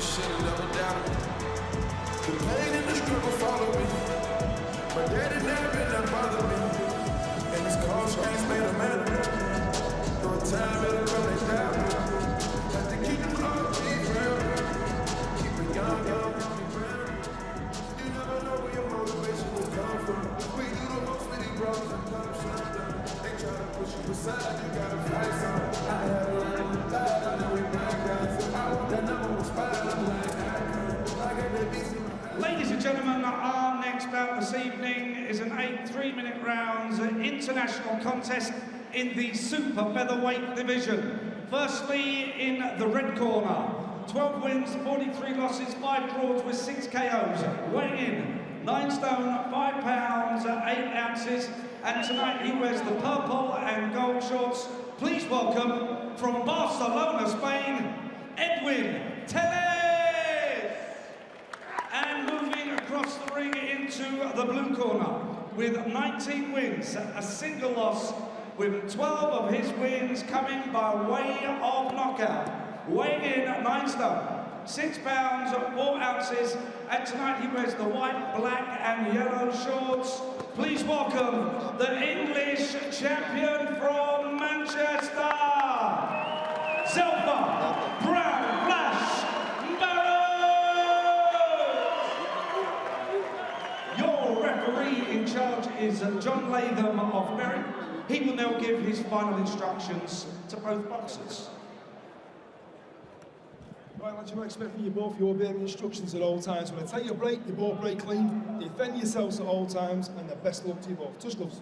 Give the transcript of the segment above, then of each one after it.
you should have never doubted me. The pain and the struggle follow me. My daddy never been that bother me. And his cold streets made a man of me. No time it'll come and down me. Have to keep them all deep round me. Keep it young, young, young, round me. You never know where your motivation will come from. We do the most with these brothers and pop shut down. They try to push you aside, you gotta fight some. I had to learn to die, I know we back down. So I want that number one spot, I'm like, I got that beat. Ladies and gentlemen, our next bout this evening is an 8 3-minute rounds international contest in the super featherweight division. Firstly, in the red corner, 12 wins, 43 losses, 5 draws with 6 KOs. Weighing in, 9 stone, 5 pounds, 8 ounces. And tonight he wears the purple and gold shorts. Please welcome, from Barcelona, Spain, Edwin Tellez. And moving across the ring into the blue corner with 19 wins, a single loss, with 12 of his wins coming by way of knockout. Weighing in 9 stone, 6 pounds, 4 ounces, and tonight he wears the white, black and yellow shorts. Please welcome the English champion from Manchester, Zelfa Barrett. Your referee in charge is John Latham of Berry. He will now give his final instructions to both boxers. Right, lads, you might expect from you both, you'll obey the instructions at all times. When I take your break, you both break clean, defend yourselves at all times, and the best luck to you both. Touch gloves.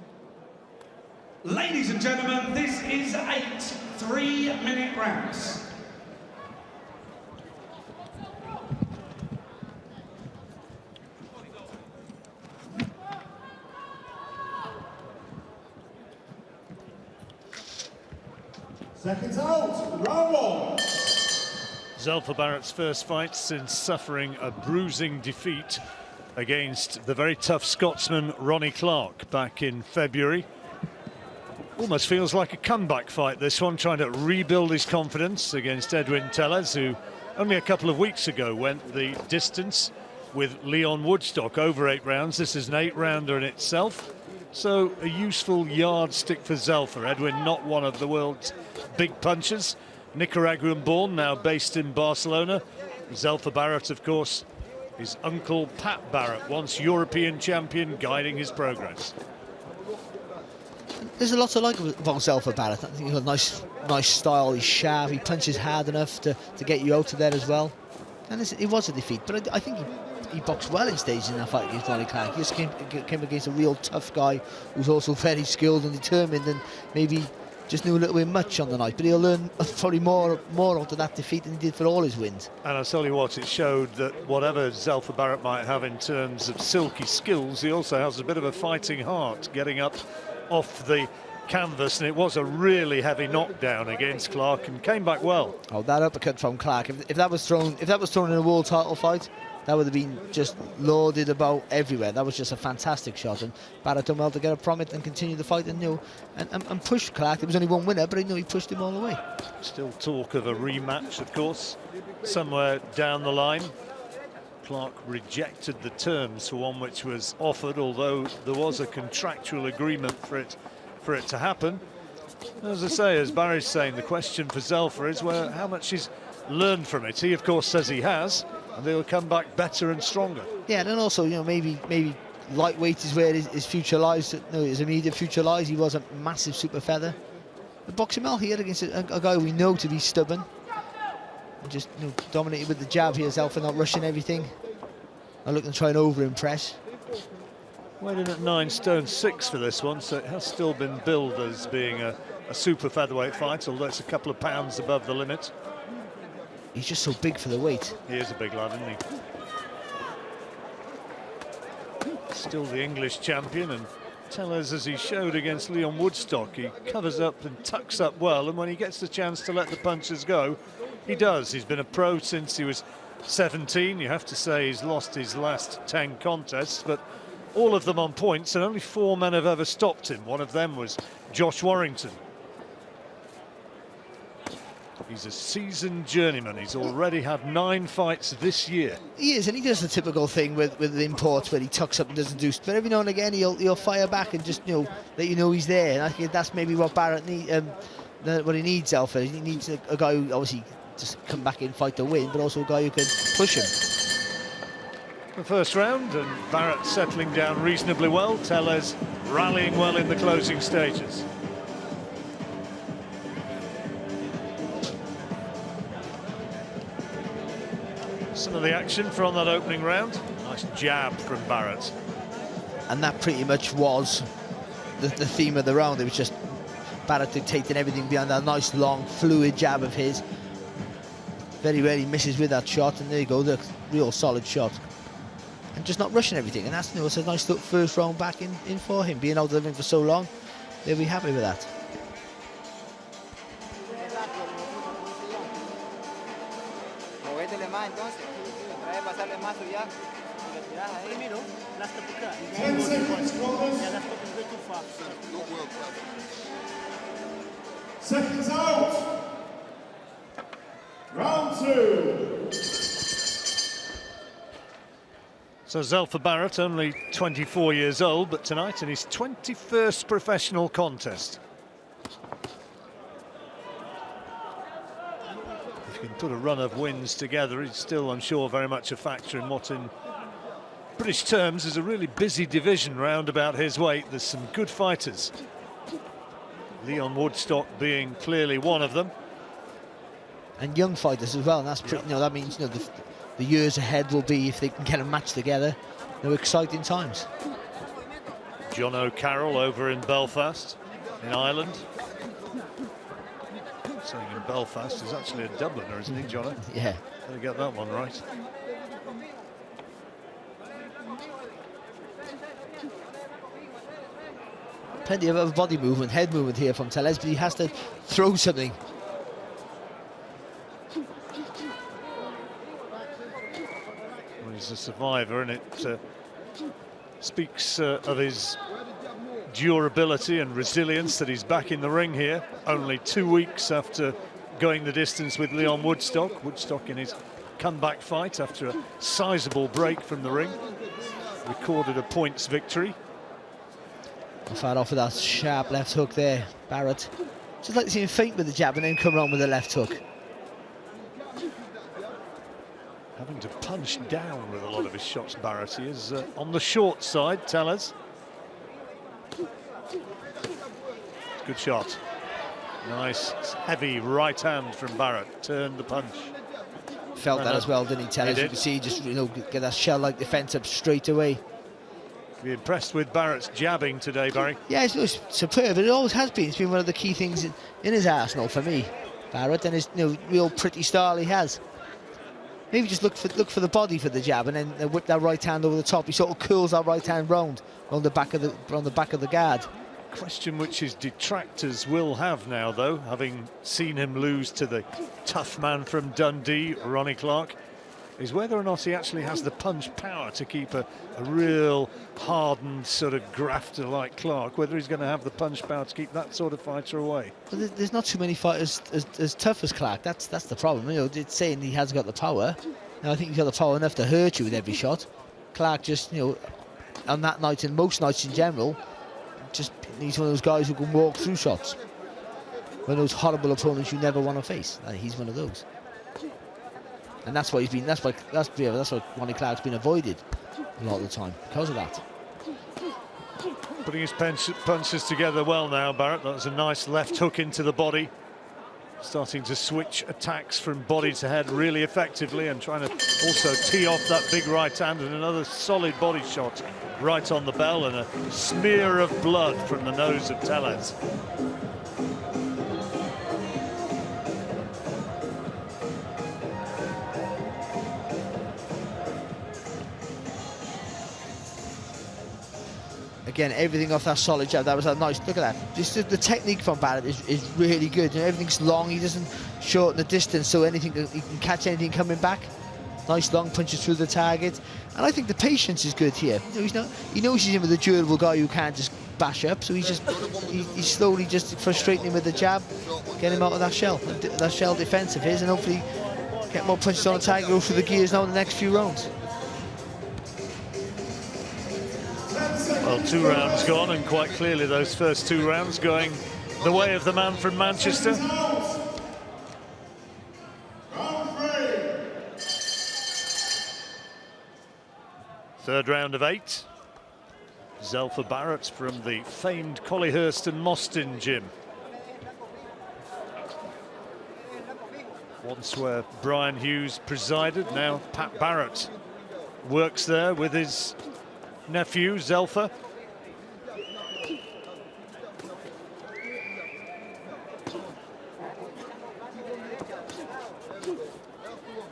Ladies and gentlemen, this is 8 3-minute rounds. Seconds out, round 1. Zelfa Barrett's first fight since suffering a bruising defeat against the very tough Scotsman Ronnie Clark back in February. Almost feels like a comeback fight, this one, trying to rebuild his confidence against Edwin Tellez, who only a couple of weeks ago went the distance with Leon Woodstock over 8 rounds. This is an 8-rounder in itself, so a useful yardstick for Zelfa. Edwin, not one of the world's big punchers. Nicaraguan born, now based in Barcelona. Zelfa Barrett, of course, his uncle Pat Barrett, once European champion, guiding his progress. There's a lot to like about Zelfa Barrett. I think he's got a nice style, he's sharp, he punches hard enough to get you out of there as well. And it was a defeat, but I think he boxed well in stages in that fight against Ronnie Clark. He just came against a real tough guy who's also very skilled and determined, and maybe just knew a little bit much on the night, but he'll learn probably more out of that defeat than he did for all his wins. And I'll tell you what, it showed that whatever Zelfa Barrett might have in terms of silky skills, he also has a bit of a fighting heart, getting up off the canvas, and it was a really heavy knockdown against Clark and came back well. Oh, that uppercut from Clark, if that was thrown in a world title fight, that would have been just lauded about everywhere. That was just a fantastic shot, and Barrett done well to get up from it and continue the fight and push Clark. There was only one winner, but he pushed him all the way. Still talk of a rematch, of course, somewhere down the line. Clark rejected the terms for one which was offered, although there was a contractual agreement for it to happen. As I say, as Barry's saying, the question for Zelfa is how much he's learned from it. He, of course, says he has, and they'll come back better and stronger. Yeah, and also, maybe lightweight is where his future lies. No, his immediate future lies. He was a massive super feather. But boxing well here against a guy we know to be stubborn. And just dominated with the jab here, Zelfa not rushing everything. I'm looking to try and over-impress. Weighed in at 9 stone 6 for this one, so it has still been billed as being a super featherweight fight, although it's a couple of pounds above the limit. He's just so big for the weight. He is a big lad, isn't he? Still the English champion, and Tellez, as he showed against Leon Woodstock, he covers up and tucks up well, and when he gets the chance to let the punches go, he does. He's been a pro since he was 17. You have to say he's lost his last 10 contests, but all of them on points, and only 4 men have ever stopped him. One of them was Josh Warrington. He's a seasoned journeyman. He's already had 9 fights this year. He is, and he does the typical thing with imports where he tucks up and doesn't do. But every now and again he'll fire back and just let you know he's there. And I think that's maybe what Barrett what he needs. Zelfa. He needs a guy who obviously just come back in, fight to win, but also a guy who can push him. The first round, and Barrett settling down reasonably well. Tellez rallying well in the closing stages. Some of the action from that opening round. Nice jab from Barrett. And that pretty much was the theme of the round. It was just Barrett dictating everything behind that nice long fluid jab of his. Very rarely misses with that shot, and there you go, the real solid shot. And just not rushing everything, and that's it's a nice first round back in for him. Being out of the ring for so long, they'll be happy with that. Seconds out. Round 2. So Zelfa Barrett, only 24 years old, but tonight in his 21st professional contest. If he can put a run of wins together, he's still, I'm sure, very much a factor in what in British terms is a really busy division round about his weight. There's some good fighters. Leon Woodstock being clearly one of them. And young fighters as well, and that's pretty, that means the years ahead will be, if they can get a match together, exciting times. John O'Carroll over in Belfast, in Ireland. Saying in Belfast, he's actually a Dubliner, isn't he, John? Yeah. Better get that one right. Plenty of body movement, head movement here from Tellez, but he has to throw something. Well, he's a survivor, and it speaks of his durability and resilience that he's back in the ring here, only 2 weeks after going the distance with Leon Woodstock. Woodstock in his comeback fight after a sizable break from the ring, recorded a points victory. Fired off with that sharp left hook there, Barrett. Just like to see him feint with the jab and then come around with the left hook. Having to punch down with a lot of his shots, Barrett. He is on the short side, Tellez. Good shot. Nice, heavy right hand from Barrett. Turned the punch. Felt that as well, didn't he, Tellez? You can see just get that shell-like defence up straight away. Be impressed with Barrett's jabbing today, Barry. Yeah, it's superb. It always has been. It's been one of the key things in his arsenal for me, Barrett, and his real pretty style he has. Maybe just look for the body for the jab, and then whip that right hand over the top. He sort of curls that right hand round on the back of the guard. Question which his detractors will have now, though, having seen him lose to the tough man from Dundee, Ronnie Clark, is whether or not he actually has the punch power to keep a real hardened sort of grafter like Clark, whether he's going to have the punch power to keep that sort of fighter away. But there's not too many fighters as tough as Clark. That's the problem. It's saying he hasn't got the power. Now I think he's got the power enough to hurt you with every shot. Clark just, on that night and most nights in general, just he's one of those guys who can walk through shots. One of those horrible opponents you never want to face. He's one of those. And that's why that's why Ronnie Clark's been avoided a lot of the time, because of that. Putting his punches together well now, Barrett. That was a nice left hook into the body. Starting to switch attacks from body to head really effectively, and trying to also tee off that big right hand, and another solid body shot right on the bell, and a smear of blood from the nose of Tellez. Again, everything off that solid jab. That was a nice, look at that. Just the technique from Barrett is really good. Everything's long. He doesn't shorten the distance, so he can catch anything coming back. Nice long punches through the target. And I think the patience is good here. He knows he's in with a durable guy who can't just bash up, so he's slowly just frustrating him with the jab, get him out of that shell defence of his, and hopefully get more punches on the target, go through the gears now in the next few rounds. Well, 2 rounds gone, and quite clearly those first 2 rounds going the way of the man from Manchester. Third round of 8. Zelfa Barrett from the famed Collyhurst and Mostyn gym. Once where Brian Hughes presided, now Pat Barrett works there with his nephew, Zelfa.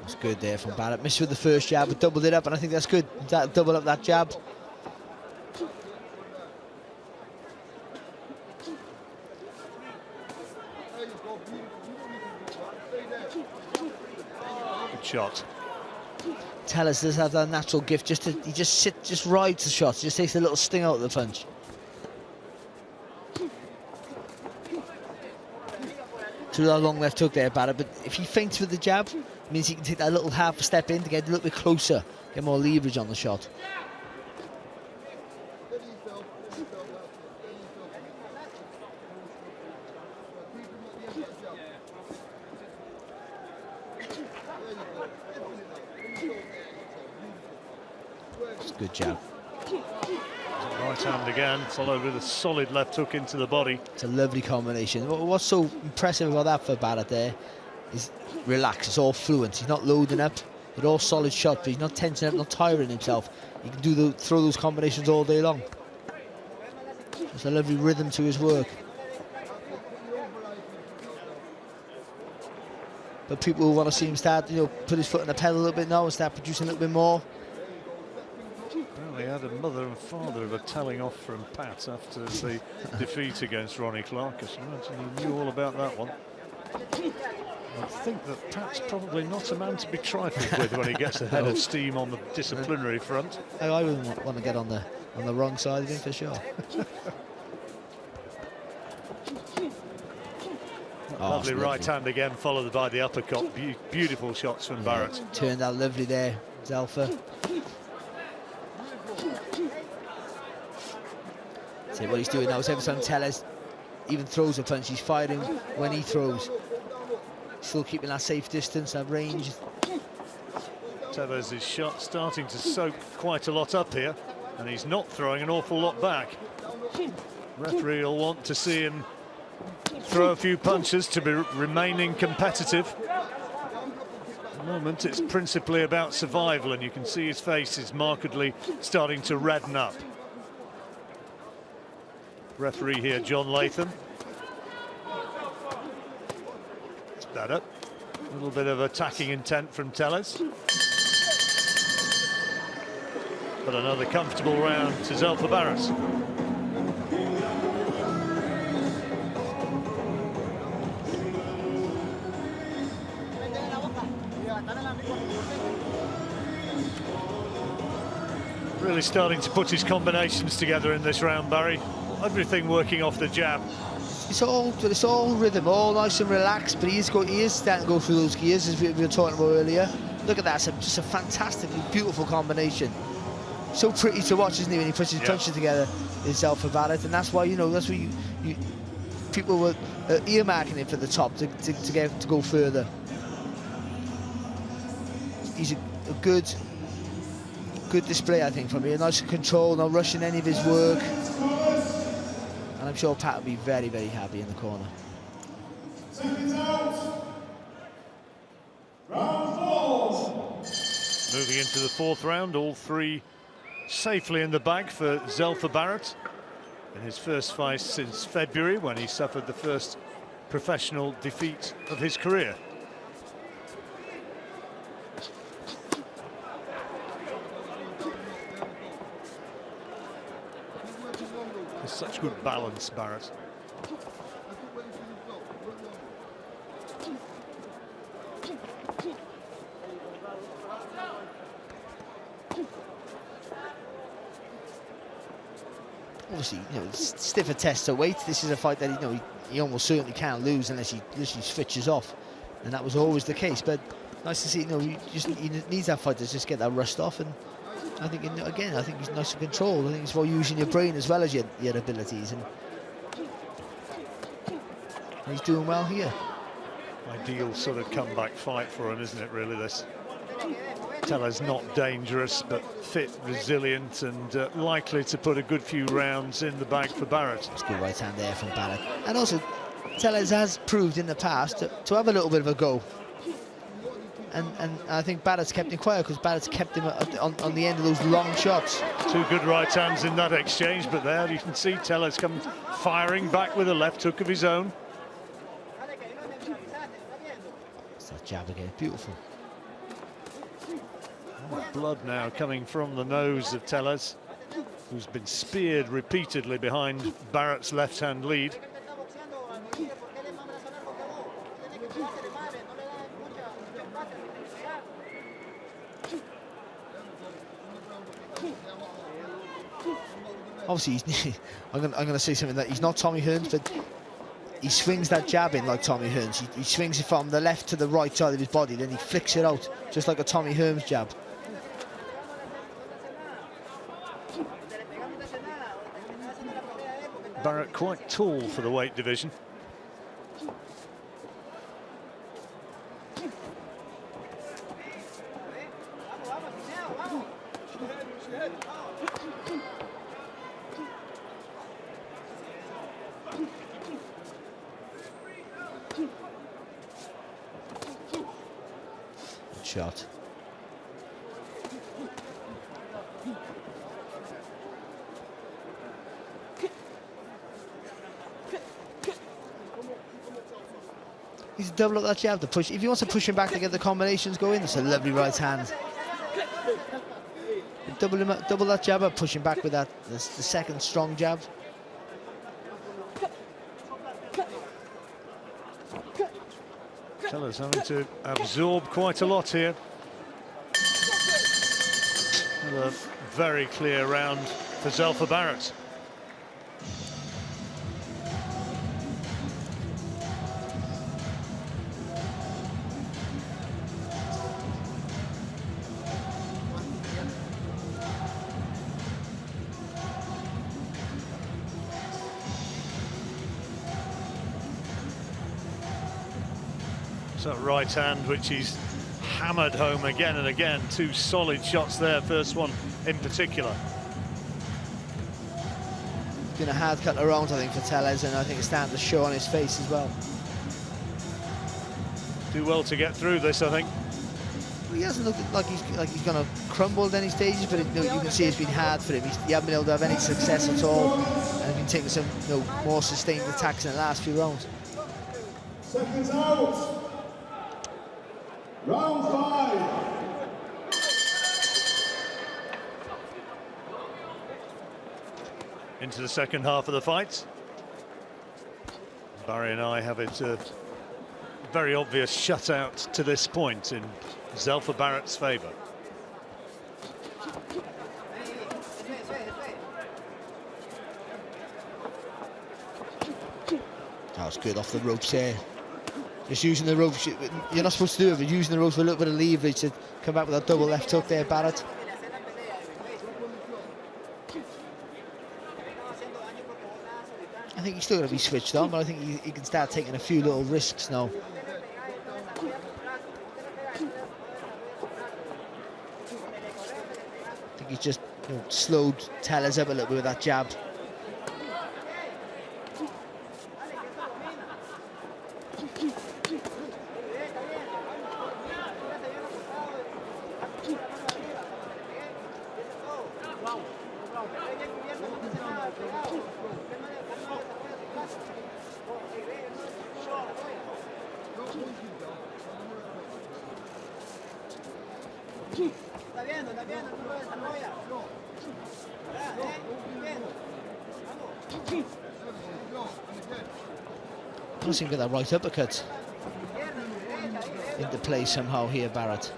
That's good there from Barrett. Missed with the first jab, but doubled it up, and I think that's good. Double up that jab. Good shot. Tellez does have that natural gift. He just rides the shots. Just takes a little sting out of the punch. Through that long left hook there, Barrett. But if he feints with the jab, it means he can take that little half a step in to get a little bit closer, get more leverage on the shot. Good jab. Right hand again, followed with a solid left hook into the body. It's a lovely combination. What's so impressive about that for Barrett there is relaxed, it's all fluent. He's not loading up. They're all solid shots, but he's not tensing up, not tiring himself. He can throw those combinations all day long. It's a lovely rhythm to his work. But people who want to see him start, put his foot on the pedal a little bit now and start producing a little bit more. They had a mother and father of a telling off from Pat after the defeat against Ronnie Clark. I imagine he knew all about that one. I think that Pat's probably not a man to be trifled with when he gets a head of steam on the disciplinary front. I wouldn't want to get on the wrong side of him for sure. Lovely right hand again, followed by the uppercut. Beautiful shots from Barrett. Turned out lovely there, Zelfa. See what he's doing now is every time Tellez even throws a punch, he's firing when he throws. Still keeping that safe distance, that range. Tellez's shot starting to soak quite a lot up here, and he's not throwing an awful lot back. Referee will want to see him throw a few punches to be remaining competitive. At the moment it's principally about survival, and you can see his face is markedly starting to redden up. Referee here, John Latham. It's better. A little bit of attacking intent from Tellez. But another comfortable round to Zelfa Barrett. Really starting to put his combinations together in this round, Barry. Everything working off the jab. It's all rhythm, all nice and relaxed, but he is starting to go through those gears as we were talking about earlier. Look at that, it's just a fantastically beautiful combination. So pretty to watch, isn't he, when he puts his punches together, is Zelfa Barrett, and that's why people were earmarking him for the top to go further. He's a good display, I think, from here. Nice control, not rushing any of his work. And I'm sure Pat will be very, very happy in the corner. Moving into the 4th round, all 3 safely in the bag for Zelfa Barrett in his first fight since February, when he suffered the first professional defeat of his career. Such good balance, Barrett. obviously, you know, stiffer test of weight. This is a fight that, you know, he almost certainly can't lose unless he literally switches off, and that was always the case. But nice to see, you know, he needs that fight to just get that rust off. And I think, again, I think he's nice to control. I think it's about using your brain as well as your abilities, and he's doing well here. Ideal sort of comeback fight for him, isn't it, really, this? Tellez not dangerous, but fit, resilient, and likely to put a good few rounds in the bag for Barrett. It's a good right hand there from Barrett. And also, Tellez has proved in the past to have a little bit of a go. And I think Barrett's kept him quiet, because Barrett's kept him on the end of those long shots. Two good right hands in that exchange, but there you can see Tellez come firing back with a left hook of his own. It's that jab again, beautiful. Blood now coming from the nose of Tellez, who's been speared repeatedly behind Barrett's left-hand lead. Obviously, I'm going to say something that he's not Tommy Hearns, but he swings that jab in like Tommy Hearns. He swings it from the left to the right side of his body, then he flicks it out, just like a Tommy Hearns jab. Barrett quite tall for the weight division. Good shot. He's double up that jab to push. If he wants to push him back to get the combinations going, it's a lovely right hand. Double him up, double that jab up, push him back with that. That's the second strong jab. Tellez having to absorb quite a lot here. A very clear round for Zelfa Barrett. That right hand, which he's hammered home again and again. Two solid shots there, first one in particular. It's been a hard cut around, I think, for Tellez, and I think it's starting to show on his face as well. Do well to get through this, I think. Well, he hasn't looked like he's going to crumble at any stages, but you can see it's been hard for him. He hasn't been able to have any success at all, and he's been taking some more sustained attacks in the last few rounds. Seconds out. Round 5. Into the second half of the fight. Barry and I have it a very obvious shutout to this point in Zelfa Barrett's favour. That was good off the ropes there. Just using the ropes, you're not supposed to do it, but using the ropes with a little bit of leverage to come back with that double left hook there, Barrett. I think he's still going to be switched on, but I think he can start taking a few little risks now. I think he's just slowed Tellez up a little bit with that jab. Must even get that right uppercut into play somehow here, Barrett.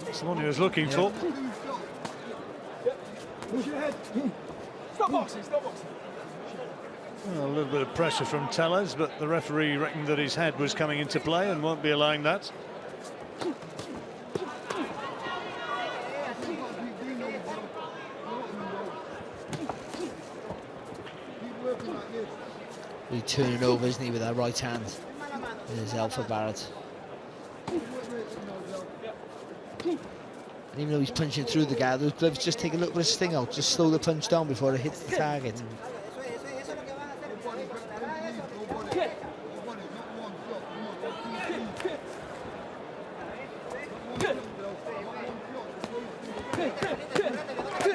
That's the one he was looking for. Stop boxing, stop boxing. Well, a little bit of pressure from Tellez, but the referee reckoned that his head was coming into play and won't be allowing that. Really turning over, isn't he, with that right hand? There's Zelfa Barrett. And even though he's punching through the guy, those gloves just take a little bit of sting out, just slow the punch down before it hits the target.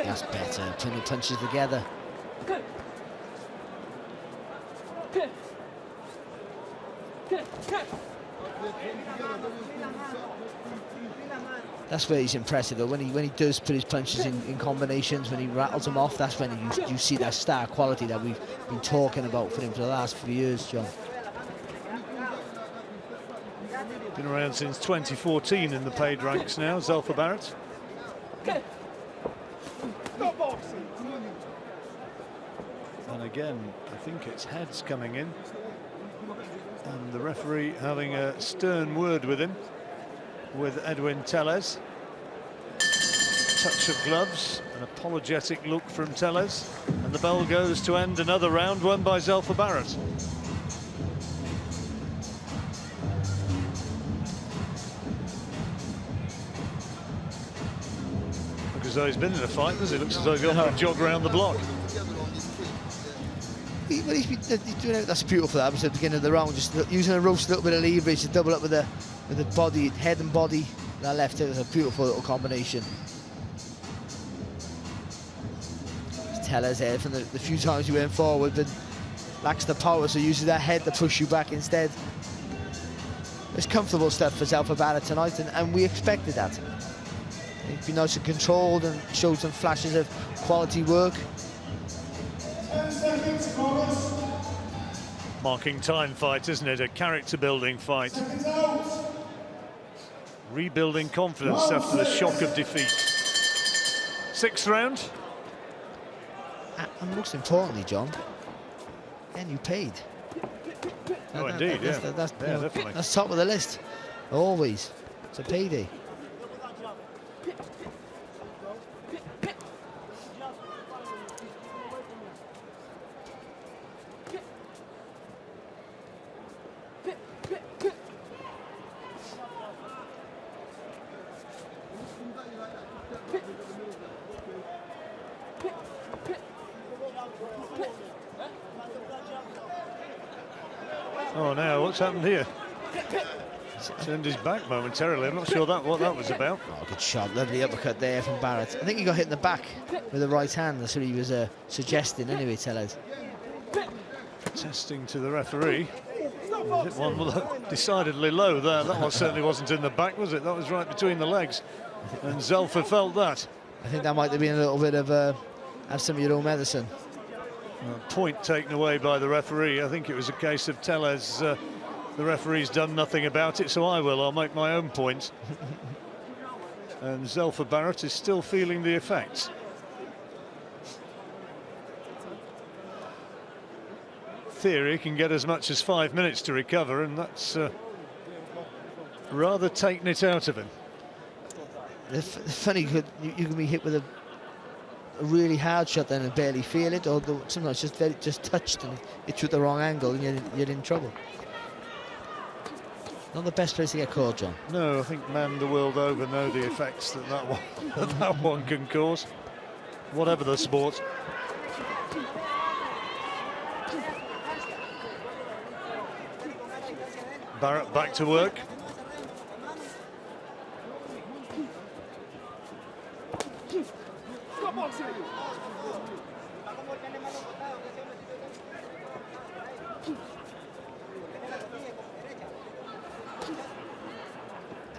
That's better, putting the punches together. That's where he's impressive though, when he does put his punches in combinations, when he rattles them off, that's when you see that star quality that we've been talking about for him for the last few years, John. Been around since 2014 in the paid ranks now, Zelfa Barrett. And again, I think it's heads coming in. And the referee having a stern word with him, with Edwin Tellez. Touch of gloves, an apologetic look from Tellez, and the bell goes to end another round won by Zelfa Barrett. Looks as though he's been in a fight, does he? Looks as though he's gone for a jog around the block. Well, he's doing it. That's beautiful. That was at the beginning of the round, just using a ropes, a little bit of leverage to double up with the body, head and body. That left it was a beautiful little combination. Tellez there from the few times he went forward, but lacks the power, so uses that head to push you back instead. It's comfortable stuff for Zelfa Barrett tonight, and we expected that. He's been nice and controlled and showed some flashes of quality work. 10 seconds, Morris. Marking time fight, isn't it? A character building fight. Seconds out. Rebuilding confidence after the shock of defeat. 6th round. And most importantly, John, and you paid. Oh, indeed, yeah. That's, yeah, definitely. That's top of the list, always. It's a payday. Oh, now what's happened here? Turned his back momentarily. I'm not sure what that was about. Oh, good shot, lovely uppercut there from Barrett. I think he got hit in the back with the right hand. That's what he was suggesting anyway, Tellez. Testing to the referee. Hit one decidedly low there. That one certainly wasn't in the back, was it? That was right between the legs. And Zelfa felt that. I think that might have been a little bit of have some of your own medicine. Point taken away by the referee. I think it was a case of Tellez, the referee's done nothing about it, so I'll make my own point. And Zelfa Barrett is still feeling the effects. Theory can get as much as 5 minutes to recover, and that's rather taken it out of him. It's funny, you can be hit with a really hard shot then and barely feel it, or sometimes just touched and it's with the wrong angle and you're in trouble. Not the best place to get caught, John. No, I think men the world over know the effects that one can cause, whatever the sport. Barrett back to work.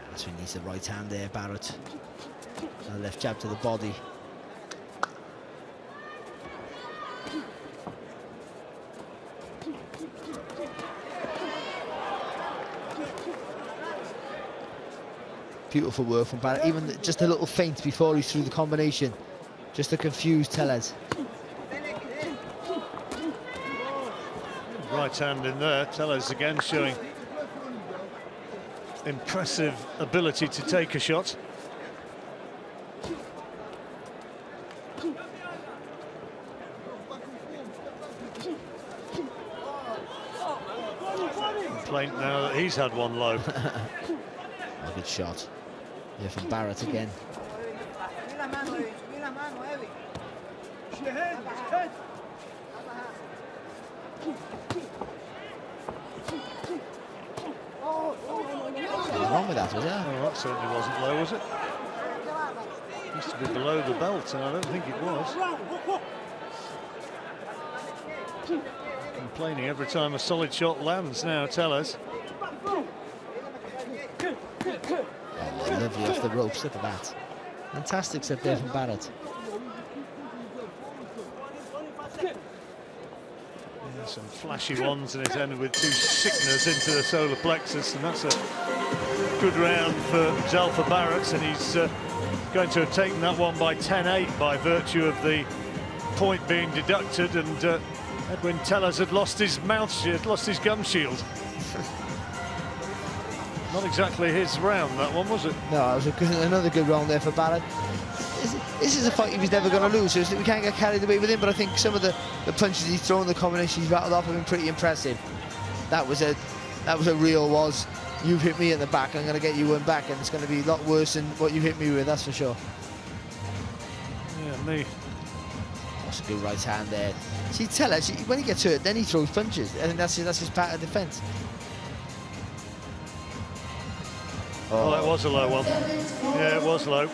That's when he needs the right hand there, Barrett. And a left jab to the body. Beautiful work from Barrett. Even just a little feint before he threw the combination, just to confuse Tellez. Right hand in there. Tellez again showing impressive ability to take a shot. Complaint now that he's had one low. A good shot. Yeah, from Barrett again. Nothing wrong with that, was there? Oh, that certainly wasn't low, was it? Used to be below the belt, and I don't think it was. Complaining every time a solid shot lands now, Tellez. Oh, lovely off the ropes, look at that. Fantastic set there from Barrett. Yeah, some flashy ones, and it ended with 2 sickeners into the solar plexus, and that's a good round for Zelfa Barrett, and he's going to have taken that one by 10-8 by virtue of the point being deducted, and Edwin Tellez had lost his lost his gum shield. Not exactly his round, that one, was it? No, it was another good round there for Barrett. This is a fight he was never going to lose, so we can't get carried away with him, but I think some of the punches he's thrown, the combinations he's rattled off have been pretty impressive. That was a real you've hit me at the back, I'm going to get you one back, and it's going to be a lot worse than what you hit me with, that's for sure. Yeah, me. That's a good right hand there. See, Tellez, when he gets hurt, then he throws punches. I think that's his pattern of defence. Oh, that was a low one. Yeah, it was low.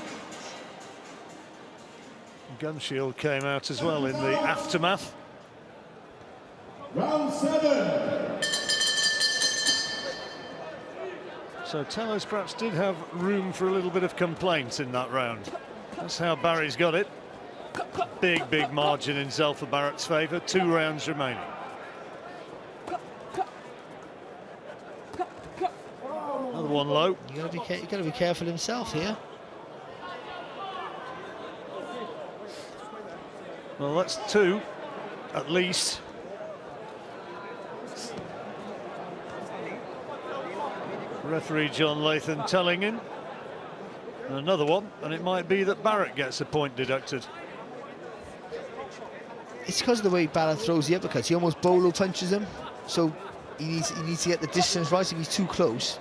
Gun shield came out as well in the aftermath. Round 7. So Tellez perhaps did have room for a little bit of complaints in that round. That's how Barry's got it. Big margin in Zelfa Barrett's favour. 2 rounds remaining. Another one low. You got to be careful himself here. Well, that's 2 at least. Referee John Lathan telling him. And another one, and it might be that Barrett gets a point deducted. It's because of the way Barrett throws the uppercuts. He almost bolo punches him, so he needs to get the distance right. If he's too close,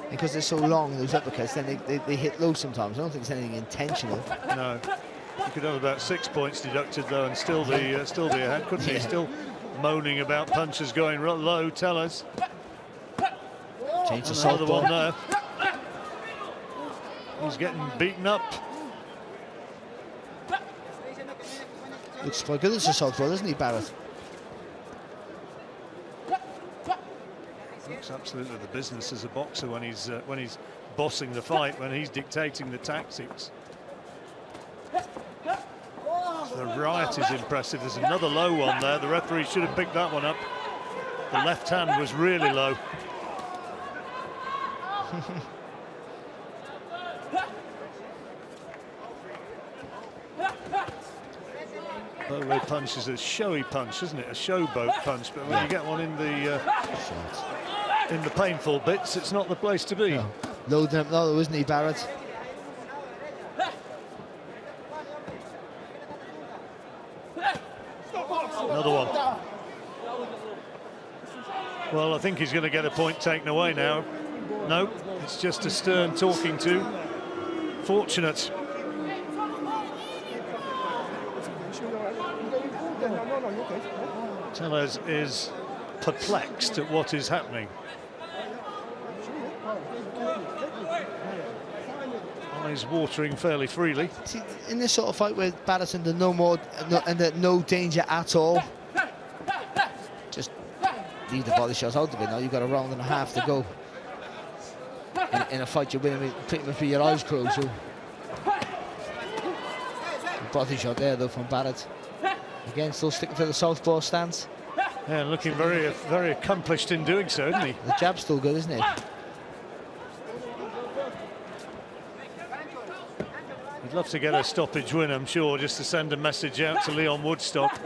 because they're so long, those uppercuts, then they hit low sometimes. I don't think it's anything intentional. No, you could have about 6 points deducted though, and still be ahead, couldn't he? Still moaning about punches going low. Tellez. Change the Another southpaw. one there. He's getting beaten up. Looks quite good as a southpaw, doesn't he, Barrett? Looks absolutely the business as a boxer when he's bossing the fight, when he's dictating the tactics. The right is impressive. There's another low one there. The referee should have picked that one up. The left hand was really low. Bowler punch is a showy punch, isn't it? A showboat punch, but when you get one in the painful bits, it's not the place to be. No. Loading up now, isn't he, Barrett? Another one. Well, I think he's going to get a point taken away now. No, it's just a Stern talking to. Fortunate. Tellez is perplexed at what is happening. Eyes watering fairly freely. See, in this sort of fight where Barrett's under no danger at all, just leave the body shots out of it now. You've got a round and a half to go. In a fight you're winning with pretty much with your eyes closed. So. Body shot there though from Barrett. Again, still sticking to the southpaw stance. Yeah, looking very accomplished in doing so, isn't he? The jab's still good, isn't it? love to get a stoppage win, I'm sure, just to send a message out to Leon Woodstock.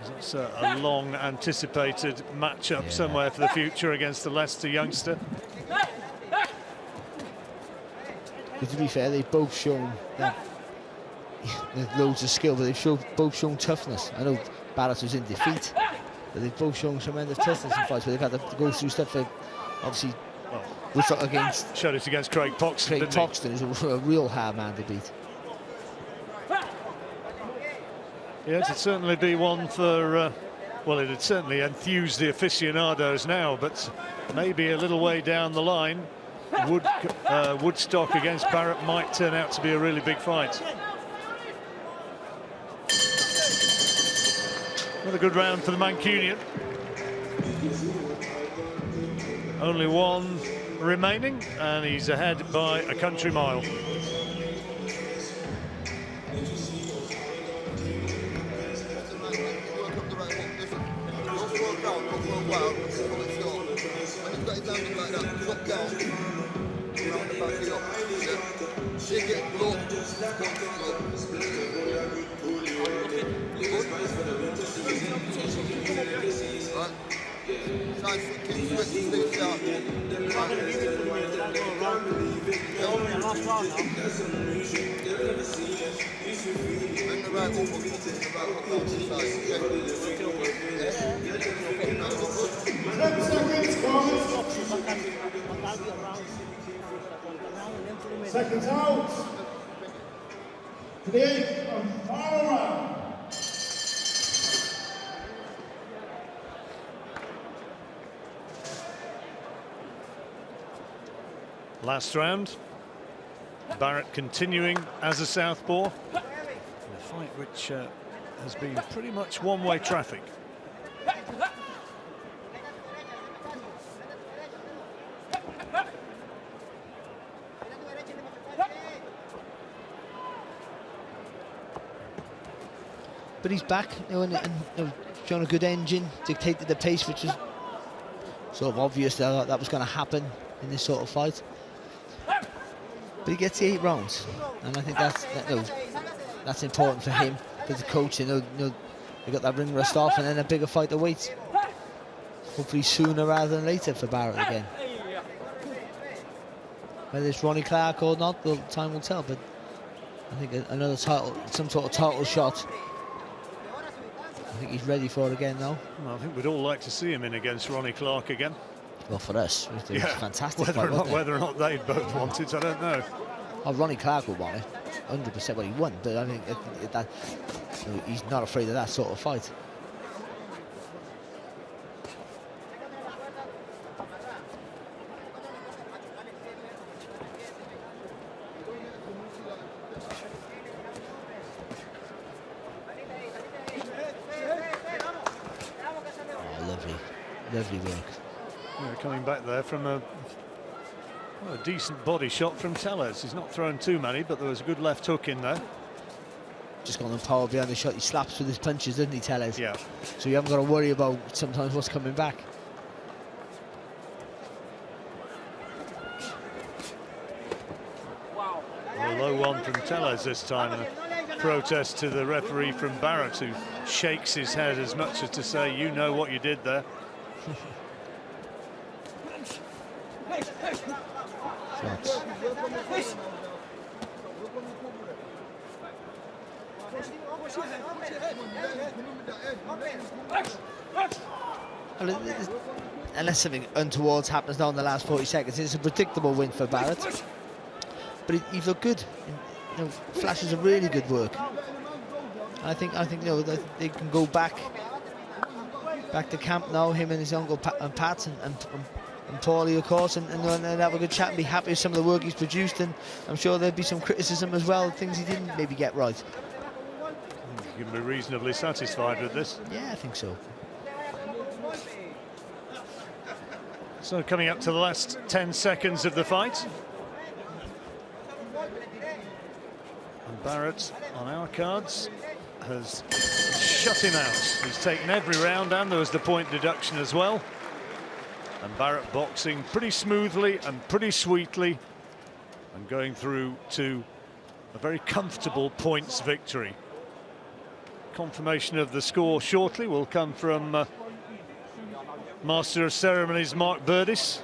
That's a long anticipated matchup somewhere for the future against the Leicester youngster. But to be fair, they've both shown that there's loads of skill, but they've both shown toughness. I know Barrett was in defeat, but they've both shown tremendous toughness in fights, but they've had to go through stuff that obviously against showed it against Craig Poxton. Craig Poxton is a real hard man to beat. Yeah, it'd certainly be one for, well, it'd certainly enthuse the aficionados now, but maybe a little way down the line, Woodstock against Barrett might turn out to be a really big fight. Another good round for the Mancunian. Only one remaining, and he's ahead by a country mile. Seconds out. Today, final round. Last round. Barrett continuing as a southpaw in a fight which has been pretty much one-way traffic. But he's back, and showing a good engine, dictated the pace, which was sort of obvious that was going to happen in this sort of fight. But he gets the 8 rounds, and I think that's important for him, for the coach. They got that ring rust off, and then a bigger fight awaits. Hopefully sooner rather than later for Barrett again. Whether it's Ronnie Clark or not, well, time will tell. But I think another title, some sort of title shot, I think he's ready for it again now. Well, I think we'd all like to see him in against Ronnie Clark again. Well, for us, it was a fantastic whether fight, whether or not they both want it, I don't know. Oh, Ronnie Clark would want it, 100%. Well, he won, but I mean, he's not afraid of that sort of fight. Lovely work. Yeah, coming back there from a decent body shot from Tellez. He's not thrown too many, but there was a good left hook in there. Just got on power behind the shot. He slaps with his punches, doesn't he, Tellez? Yeah. So you haven't got to worry about sometimes what's coming back. Wow. A low one from Tellez this time. And a protest to the referee from Barrett, who shakes his head as much as to say, you know what you did there. Shots. Well, unless something untoward happens now in the last 40 seconds, it's a predictable win for Barrett. But he looked good. Flashes of really good work. I think that they can go back to camp now. Him and his uncle Pat and Paulie, of course, and have a good chat and be happy with some of the work he's produced. And I'm sure there'd be some criticism as well, things he didn't maybe get right. You can be reasonably satisfied with this. Yeah, I think so. So coming up to the last 10 seconds of the fight. And Barrett, on our cards, has shut him out. He's taken every round, and there was the point deduction as well. And Barrett boxing pretty smoothly and pretty sweetly, and going through to a very comfortable points victory. Confirmation of the score shortly will come from Master of Ceremonies Mark Burdis.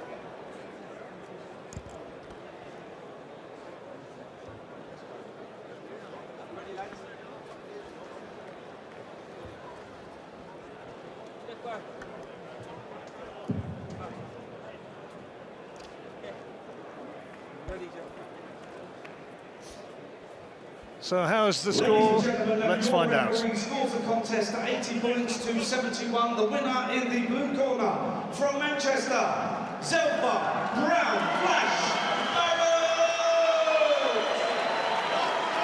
So how's the score? Let's find out. Scores the contest at 80 points to 71. The winner in the blue corner from Manchester, Zelfa Barrett.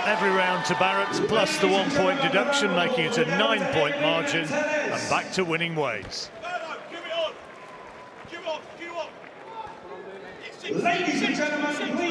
Every round to Barrett, plus the 1 point deduction, making it a 9 point margin, and back to winning ways. Ladies and gentlemen, please